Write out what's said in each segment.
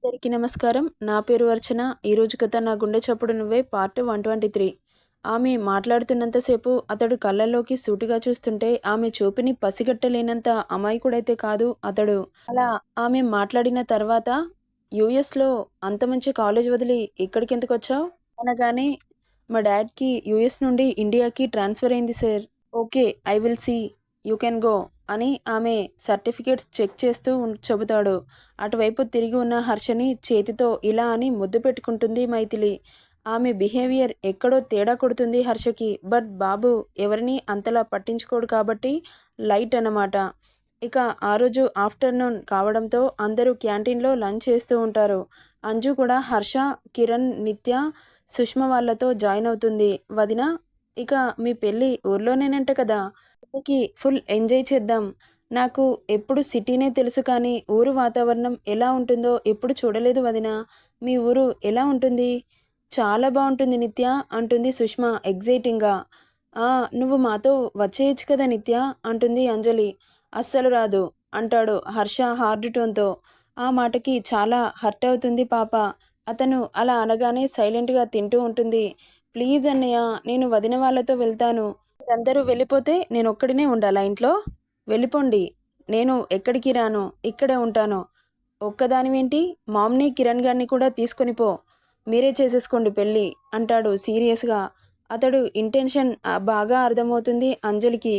అందరికీ నమస్కారం. నా పేరు అర్చన. ఈరోజు కథ 'నా గుండె చప్పుడు నువ్వే' పార్ట్ 123. ఆమె మాట్లాడుతున్నంత సేపు అతడు కళ్ళల్లోకి సూటిగా చూస్తుంటే ఆమె చూపుని పసిగట్టలేనంత అమాయకుడైతే కాదు అతడు. అలా ఆమె మాట్లాడిన తర్వాత యూఎస్‌లో అంత మంచి కాలేజ్ వదిలి ఇక్కడికెందుకొచ్చావు? అనగానే మా డాడ్‌కి యూఎస్ నుండి ఇండియాకి ట్రాన్స్‌ఫర్ అయింది sir. Okay. I will see. You can go అని ఆమె సర్టిఫికేట్స్ చెక్ చేస్తూ చెబుతాడు. అటువైపు తిరిగి ఉన్న హర్షని చేతితో ఇలా అని ముద్దు పెట్టుకుంటుంది మైథిలి. ఆమె బిహేవియర్ ఎక్కడో తేడా కొడుతుంది హర్షకి. బట్ బాబు ఎవరిని అంతలా పట్టించుకోడు కాబట్టి లైట్ అన్నమాట. ఇక ఆ రోజు ఆఫ్టర్నూన్ కావడంతో అందరూ క్యాంటీన్‌లో లంచ్ చేస్తూ ఉంటారు. అంజు కూడా హర్ష, కిరణ్, నిత్య, సుష్మ వాళ్ళతో జాయిన్ అవుతుంది. వదినా, ఇక మీ పెళ్ళి ఊర్లోనేనంట కదా! పెళ్ళికి ఫుల్ ఎంజాయ్ చేద్దాం. నాకు ఎప్పుడు సిటీనే తెలుసు కానీ ఊరు వాతావరణం ఎలా ఉంటుందో ఎప్పుడు చూడలేదు వదినా. మీ ఊరు ఎలా ఉంటుంది? చాలా బావుంటుంది నిత్య అంటుంది సుష్మ ఎక్సైటింగ్‌గా. ఆ! నువ్వు మాతో వచ్చేయొచ్చు కదా నిత్య అంటుంది అంజలి. అస్సలు రాదు అంటాడు హర్ష హార్డ్ టోన్‌తో. ఆ మాటకి చాలా హర్ట్ అవుతుంది పాప. అతను అలా అనగానే సైలెంట్‌గా తింటూ ఉంటుంది. ప్లీజ్ అన్నయ్య, నేను వదిన వాళ్ళతో వెళ్తాను. మీరందరూ వెళ్ళిపోతే నేనొక్కడినే ఉండాలా ఇంట్లో? వెళ్ళిపోండి. నేను ఎక్కడికి రాను. ఇక్కడే ఉంటాను. ఒక్కదానివేంటి? మామ్‌ని, కిరణ్ గారిని కూడా తీసుకొని పో. మీరే చేసేసుకోండి పెళ్లి అంటాడు సీరియస్‌గా. అతడు ఇంటెన్షన్ బాగా అర్థమవుతుంది అంజలికి.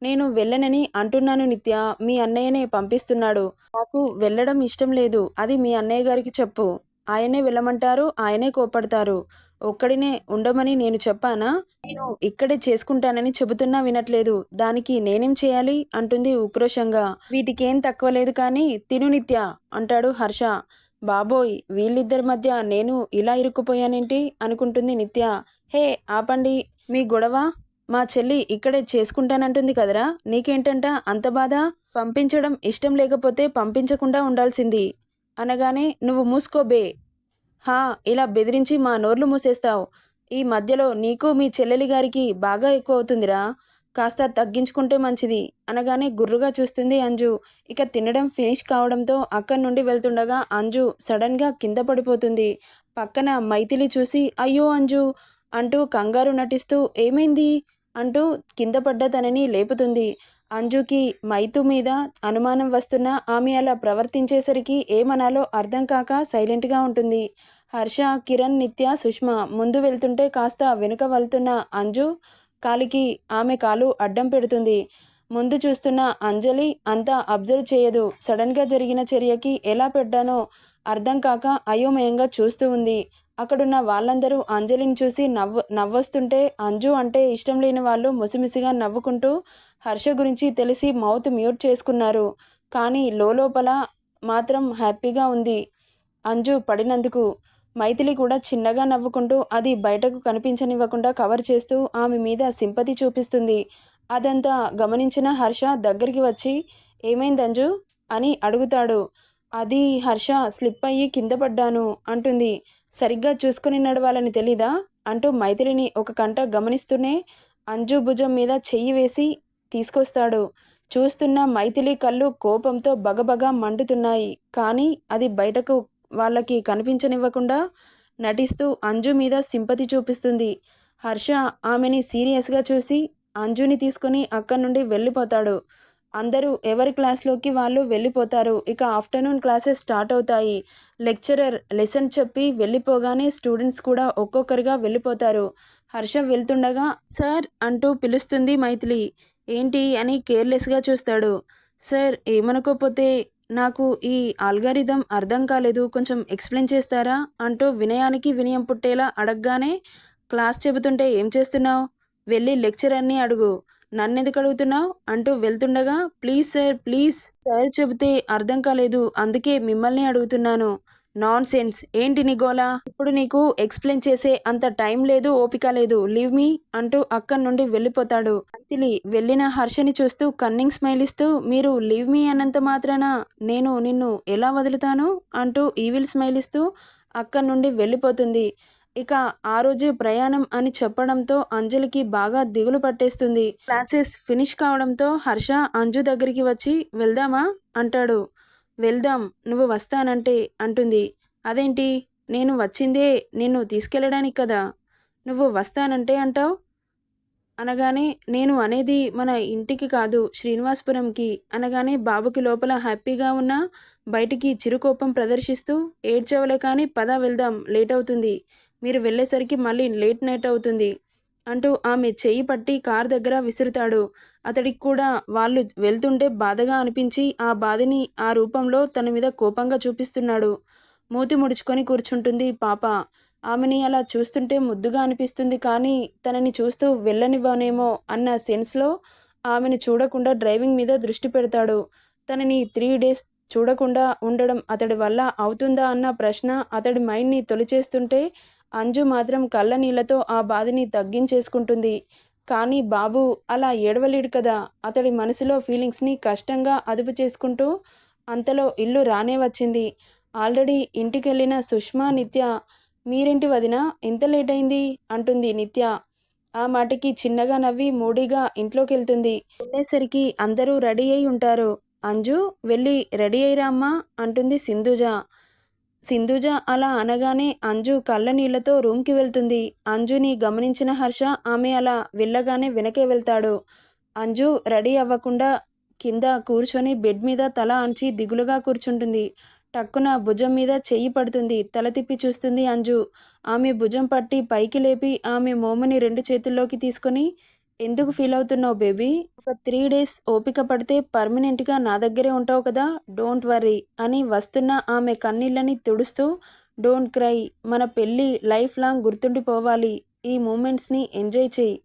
నేను వెళ్ళనని అంటున్నాను నిత్య. మీ అన్నయ్యనే పంపిస్తున్నాడు. నాకు వెళ్ళడం ఇష్టం లేదు. అది మీ అన్నయ్య గారికి చెప్పు. ఆయనే వెళ్ళమంటారు. ఆయనే కోప్పడతారు. ఒక్కడినే ఉండమని నేను చెప్పానా? నేను ఇక్కడే చేసుకుంటానని చెబుతున్నా వినట్లేదు. దానికి నేనేం చేయాలి? అంటుంది ఉక్రోషంగా. వీటికేం తక్కువ లేదు కానీ తిను నిత్య అంటాడు హర్ష. బాబోయ్! వీళ్ళిద్దరి మధ్య నేను ఇలా ఇరుక్కుపోయానేంటి? అనుకుంటుంది నిత్య. హే ఆపండి మీ గొడవ. మా చెల్లి ఇక్కడే చేసుకుంటానంటుంది కదరా! నీకేంటంట అంత బాధ? పంపించడం ఇష్టం లేకపోతే పంపించకుండా ఉండాల్సింది. అనగానే నువ్వు మూసుకో బే. హా! ఇలా బెదిరించి మా నోర్లు మూసేస్తావు. ఈ మధ్యలో నీకు మీ చెల్లెలి గారికి బాగా ఎక్కువ అవుతుందిరా. కాస్త తగ్గించుకుంటే మంచిది అనగానే గుర్రుగా చూస్తుంది అంజు. ఇక తినడం ఫినిష్ కావడంతో అక్కడి నుండి వెళ్తుండగా అంజు సడన్‌గా కింద పడిపోతుంది. పక్కన మైథిలి చూసి అయ్యో అంజు అంటూ కంగారు నటిస్తూ ఏమైంది? అంటూ కింద పడ్డ తనని లేపుతుంది. అంజుకి మైతు మీద అనుమానం వస్తున్నా ఆమె అలా ప్రవర్తించేసరికి ఏమనాలో అర్థం కాక సైలెంట్‌గా ఉంటుంది. హర్ష, కిరణ్, నిత్య, సుష్మ ముందు వెళ్తుంటే కాస్త వెనుక వెళ్తున్న అంజు కాలికి ఆమె కాలు అడ్డం పెడుతుంది. ముందు చూస్తున్న అంజలి అంతా అబ్జర్వ్ చేయదు. సడన్‌గా జరిగిన చర్యకి ఎలా పడ్డానో అర్థం కాక అయోమయంగా చూస్తూ ఉంది. అక్కడున్న వాళ్ళందరూ అంజలిని చూసి నవ్వొస్తుంటే అంజు అంటే ఇష్టం లేని వాళ్ళు ముసిముసిగా నవ్వుకుంటూ హర్ష గురించి తెలిసి మౌత్ మ్యూట్ చేసుకున్నారు. కానీ లోలోపల మాత్రం హ్యాపీగా ఉంది అంజు పడినందుకు. మైథిలి కూడా చిన్నగా నవ్వుకుంటూ అది బయటకు కనిపించనివ్వకుండా కవర్ చేస్తూ ఆమె మీద సింపతి చూపిస్తుంది. అదంతా గమనించిన హర్ష దగ్గరికి వచ్చి ఏమైంది అంజు అని అడుగుతాడు. అది హర్ష స్లిప్ అయ్యి కింద పడ్డాను అంటుంది. సరిగ్గా చూసుకుని నడవాలని తెలీదా అంటూ మైథిలిని ఒక కంట గమనిస్తూనే అంజు భుజం మీద చెయ్యి వేసి తీసుకొస్తాడు. చూస్తున్న మైథిలి కళ్ళు కోపంతో బగబగా మండుతున్నాయి. కానీ అది బయటకు వాళ్ళకి కనిపించనివ్వకుండా నటిస్తూ అంజు మీద సింపతి చూపిస్తుంది. హర్ష ఆమెని సీరియస్‌గా చూసి అంజుని తీసుకొని అక్కడి నుండి వెళ్ళిపోతాడు. అందరూ ఎవరి క్లాస్‌లోకి వాళ్ళు వెళ్ళిపోతారు. ఇక ఆఫ్టర్‌నూన్ క్లాసెస్ స్టార్ట్ అవుతాయి. లెక్చరర్ లెసన్ చెప్పి వెళ్ళిపోగానే స్టూడెంట్స్ కూడా ఒక్కొక్కరిగా వెళ్ళిపోతారు. హర్ష వెళ్తుండగా సార్ అంటూ పిలుస్తుంది మైథిలి. ఏంటి అని కేర్‌లెస్‌గా చూస్తాడు. సార్ ఏమనుకోపోతే నాకు ఈ ఆల్గారిథం అర్థం కాలేదు. కొంచెం ఎక్స్‌ప్లెయిన్ చేస్తారా? అంటూ వినయానికి వినయం పుట్టేలా అడగ్గానే క్లాస్ చెబుతుంటే ఏం చేస్తున్నావు? వెళ్ళి లెక్చరర్‌ని అడుగు. నన్నెందుకు అడుగుతున్నావు? అంటూ వెళ్తుండగా ప్లీజ్ సార్ ప్లీజ్. సార్ చెబితే అర్థం కాలేదు. అందుకే మిమ్మల్ని అడుగుతున్నాను. నాన్‌సెన్స్. ఏంటి నీ గోల? ఇప్పుడు నీకు ఎక్స్‌ప్లెయిన్ చేసే అంత టైం లేదు, ఓపిక లేదు. లీవ్ మీ అంటూ అక్కడి నుండి వెళ్ళిపోతాడు. మైథిలి వెళ్ళిన హర్షని చూస్తూ కన్నింగ్ స్మైల్ ఇస్తూ మీరు లీవ్ మీ అన్నంత మాత్రాన నేను నిన్ను ఎలా వదులుతాను? అంటూ ఈవిల్ స్మైల్ ఇస్తూ అక్కడి నుండి వెళ్ళిపోతుంది. ఇక ఆ రోజే ప్రయాణం అని చెప్పడంతో అంజలికి బాగా దిగులు పట్టేస్తుంది. క్లాసెస్ ఫినిష్ కావడంతో హర్ష అంజు దగ్గరికి వచ్చి వెళ్దామా? అంటాడు. వెళ్దాం నువ్వు వస్తానంటే అంటుంది. అదేంటి? నేను వచ్చిందే నిన్ను తీసుకెళ్ళడానికి కదా! నువ్వు వస్తానంటే అంటావు? అనగానే, నేను అనేది మన ఇంటికి కాదు శ్రీనివాసపురంకి అనగానే బాబుకి లోపల హ్యాపీగా ఉన్నా బయటికి చిరుకోపం ప్రదర్శిస్తూ ఏడ్చవలే కానీ పద వెళ్దాం లేట్ అవుతుంది. మీరు వెళ్ళేసరికి మళ్ళీ లేట్ నైట్ అవుతుంది అంటూ ఆమె చెయ్యి పట్టి కార్ దగ్గర విసురుతాడు. అతడికి కూడా వాళ్ళు వెళ్తుంటే బాధగా అనిపించి ఆ బాధని ఆ రూపంలో తన మీద కోపంగా చూపిస్తున్నాడు. మూతి ముడుచుకొని కూర్చుంటుంది పాప. ఆమెని అలా చూస్తుంటే ముద్దుగా అనిపిస్తుంది కానీ తనని చూస్తూ వెళ్ళనివ్వనేమో అన్న సెన్స్‌లో ఆమెను చూడకుండా డ్రైవింగ్ మీద దృష్టి పెడతాడు. తనని 3 డేస్ చూడకుండా ఉండడం అతడి వల్ల అవుతుందా అన్న ప్రశ్న అతడి మైండ్‌ని తొలిచేస్తుంటే అంజు మాత్రం కళ్ళ నీళ్లతో ఆ బాధని తగ్గించేసుకుంటుంది. కానీ బాబు అలా ఏడవలేడు కదా! అతడి మనసులో ఫీలింగ్స్‌ని కష్టంగా అదుపు చేసుకుంటూ అంతలో ఇల్లు రానే వచ్చింది. ఆల్రెడీ ఇంటికెళ్ళిన సుష్మా, నిత్య మీరేంటి వదినా ఇంత లేటయింది అంటుంది నిత్య. ఆ మాటకి చిన్నగా నవ్వి మూడీగా ఇంట్లోకెళ్తుంది. వెళ్ళేసరికి అందరూ రెడీ అయి ఉంటారు. అంజు వెళ్ళి రెడీ అయ్యిరా అమ్మా అంటుంది సింధుజ. సింధుజ అలా అనగానే అంజు కళ్ళ నీళ్లతో రూమ్‌కి వెళ్తుంది. అంజుని గమనించిన హర్ష ఆమె అలా వెళ్ళగానే వెనకే వెళ్తాడు. అంజు రెడీ అవ్వకుండా కింద కూర్చొని బెడ్ మీద తల ఆంచి దిగులుగా కూర్చుంటుంది. టక్కున భుజం మీద చెయ్యి పడుతుంది. తల తిప్పి చూస్తుంది అంజు. ఆమె భుజం పట్టి పైకి లేపి ఆమె మోముని 2 చేతుల్లోకి తీసుకొని, ఎందుకు ఫీలవుతున్నావు బేబీ? ఒక 3 డేస్ ఓపిక పడితే పర్మనెంట్‌గా నా దగ్గరే ఉంటావు కదా! డోంట్ వర్రీ అని వస్తున్న ఆమె కన్నీళ్ళని తుడుస్తూ, డోంట్ క్రై మన పెళ్లి లైఫ్ లాంగ్ గుర్తుండిపోవాలి. ఈ మూమెంట్స్‌ని ఎంజాయ్ చెయ్యి.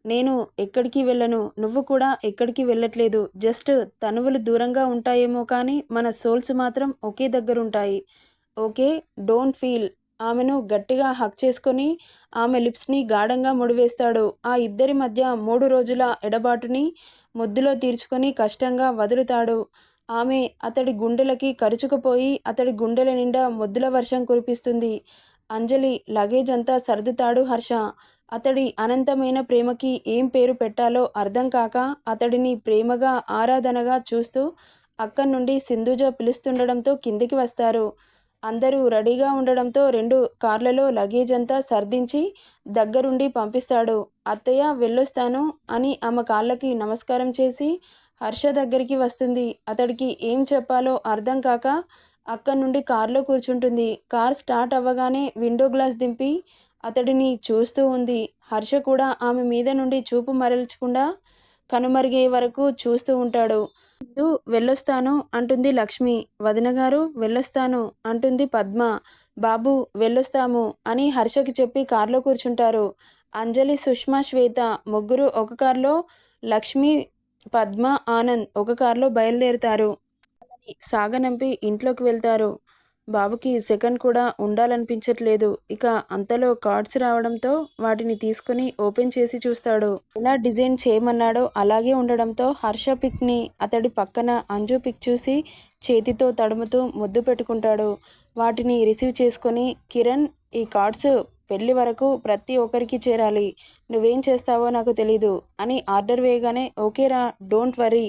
నేను ఎక్కడికి వెళ్ళను. నువ్వు కూడా ఎక్కడికి వెళ్ళట్లేదు. జస్ట్ తనువులు దూరంగా ఉంటాయేమో కానీ మన సోల్స్ మాత్రం ఒకే దగ్గరుంటాయి. ఓకే. Don't feel. ఆమెను గట్టిగా హగ్ చేసుకొని ఆమె లిప్స్‌ని గాఢంగా ముడివేస్తాడు. ఆ ఇద్దరి మధ్య 3 రోజుల ఎడబాటుని ముద్దులో తీర్చుకొని కష్టంగా వదులుతాడు. ఆమె అతడి గుండెలకి కరుచుకుపోయి అతడి గుండెల నిండా ముద్దుల వర్షం కురిపిస్తుంది. అంజలి లగేజ్ అంతా సర్దుతాడు హర్ష. అతడి అనంతమైన ప్రేమకి ఏం పేరు పెట్టాలో అర్థం కాక అతడిని ప్రేమగా, ఆరాధనగా చూస్తూ అక్కడి నుండి సింధుజ పిలుస్తుండడంతో కిందికి వస్తారు. అందరూ రెడీగా ఉండడంతో 2 కార్లలో లగేజ్ అంతా సర్దించి దగ్గరుండి పంపిస్తాడు. అత్తయ్య వెళ్ళొస్తాను అని ఆమె కాళ్ళకి నమస్కారం చేసి హర్ష దగ్గరికి వస్తుంది. అతడికి ఏం చెప్పాలో అర్థం కాక అక్కడి నుండి కార్లో కూర్చుంటుంది. కార్ స్టార్ట్ అవ్వగానే విండో గ్లాస్ దింపి అతడిని చూస్తూ ఉంది. హర్ష కూడా ఆమె మీద నుండి చూపు మరల్చకుండా కనుమరుగే వరకు చూస్తూ ఉంటాడు. "వద్దు వెళ్ళొస్తాను" అంటుంది లక్ష్మి. "వదినగారు వెళ్ళొస్తాను" అంటుంది పద్మ. "బాబు వెళ్ళొస్తాము" అని హర్షకి చెప్పి కార్లో కూర్చుంటారు. అంజలి, సుష్మా, శ్వేత ముగ్గురు ఒక కార్లో, లక్ష్మి, పద్మ, ఆనంద్ ఒక కార్లో బయలుదేరుతారు. సాగనంపి ఇంట్లోకి వెళ్తారు. బాబుకి సెకండ్ కూడా ఉండాలనిపించట్లేదు. ఇక అంతలో కార్డ్స్ రావడంతో వాటిని తీసుకుని ఓపెన్ చేసి చూస్తాడు. ఎలా డిజైన్ చేయమన్నాడో అలాగే ఉండడంతో హర్ష పిక్‌ని అతడి పక్కన అంజు పిక్ చూసి చేతితో తడుముతూ ముద్దు పెట్టుకుంటాడు. వాటిని రిసీవ్ చేసుకొని కిరణ్, ఈ కార్డ్స్ పెళ్లి వరకు ప్రతి ఒక్కరికి చేరాలి. నువ్వేం చేస్తావో నాకు తెలీదు అని ఆర్డర్ వేయగానే ఓకేరా డోంట్ వర్రీ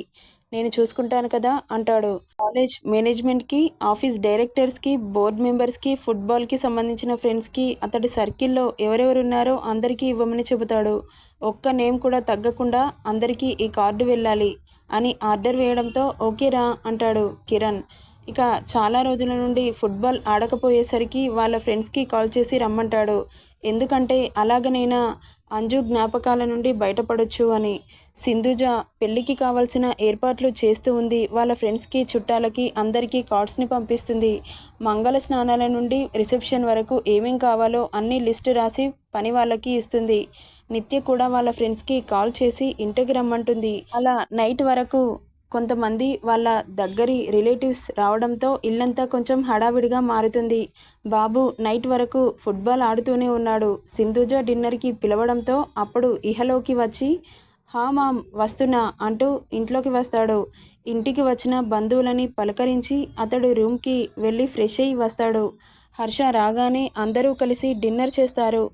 నేను చూసుకుంటాను కదా అంటాడు. కాలేజ్ మేనేజ్మెంట్‌కి, ఆఫీస్ డైరెక్టర్స్‌కి, బోర్డ్ మెంబర్స్‌కి, ఫుట్బాల్‌కి సంబంధించిన ఫ్రెండ్స్‌కి అతడి సర్కిల్‌లో ఎవరెవరున్నారో అందరికీ ఇవ్వమని చెబుతాడు. ఒక్క నేమ్ కూడా తగ్గకుండా అందరికీ ఈ కార్డు వెళ్ళాలి అని ఆర్డర్ వేయడంతో ఓకేరా అంటాడు కిరణ్. ఇక చాలా రోజుల నుండి ఫుట్బాల్ ఆడకపోయేసరికి వాళ్ళ ఫ్రెండ్స్‌కి కాల్ చేసి రమ్మంటాడు. ఎందుకంటే అలాగనైనా అంజు జ్ఞాపకాల నుండి బయటపడొచ్చు అని. సింధుజ పెళ్లికి కావాల్సిన ఏర్పాట్లు చేస్తూ ఉంది. వాళ్ళ ఫ్రెండ్స్‌కి, చుట్టాలకి అందరికీ కార్డ్స్‌ని పంపిస్తుంది. మంగళ స్నానాల నుండి రిసెప్షన్ వరకు ఏమేం కావాలో అన్నీ లిస్ట్ రాసి పని వాళ్ళకి ఇస్తుంది. నిత్య కూడా వాళ్ళ ఫ్రెండ్స్‌కి కాల్ చేసి ఇంటికి రమ్మంటుంది. అలా నైట్ వరకు కొంతమంది వాళ్ళ దగ్గరి రిలేటివ్స్ రావడంతో ఇల్లంతా కొంచెం హడావిడిగా మారుతుంది. బాబు నైట్ వరకు ఫుట్బాల్ ఆడుతూనే ఉన్నాడు. సింధుజ డిన్నర్‌కి పిలవడంతో అప్పుడు ఇహలోకి వచ్చి హా మామ్ వస్తున్నా అంటూ ఇంట్లోకి వస్తాడు. ఇంటికి వచ్చిన బంధువులని పలకరించి అతడు రూమ్‌కి వెళ్ళి ఫ్రెష్ అయ్యి వస్తాడు. హర్ష రాగానే అందరూ కలిసి డిన్నర్ చేస్తారు.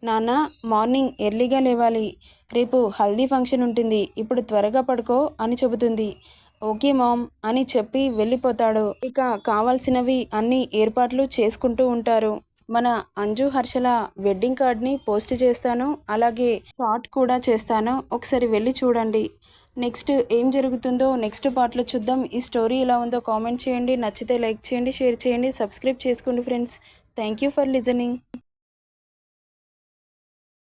నాన్న మార్నింగ్ ఎర్లీగా లేవాలి. రేపు హల్దీ ఫంక్షన్ ఉంటుంది. ఇప్పుడు త్వరగా పడుకో అని చెబుతుంది. ఓకే మామ్ అని చెప్పి వెళ్ళిపోతాడు. ఇక కావాల్సినవి అన్ని ఏర్పాట్లు చేసుకుంటూ ఉంటారు. మన అంజు హర్షల వెడ్డింగ్ కార్డ్ని పోస్ట్ చేస్తాను, అలాగే షార్ట్ కూడా చేస్తాను, ఒకసారి వెళ్ళి చూడండి. నెక్స్ట్ ఏం జరుగుతుందో నెక్స్ట్ పార్ట్లో చూద్దాం. ఈ స్టోరీ ఎలా ఉందో కామెంట్ చేయండి. నచ్చితే లైక్ చేయండి, షేర్ చేయండి, సబ్స్క్రైబ్ చేసుకోండి friends. Thank you for listening.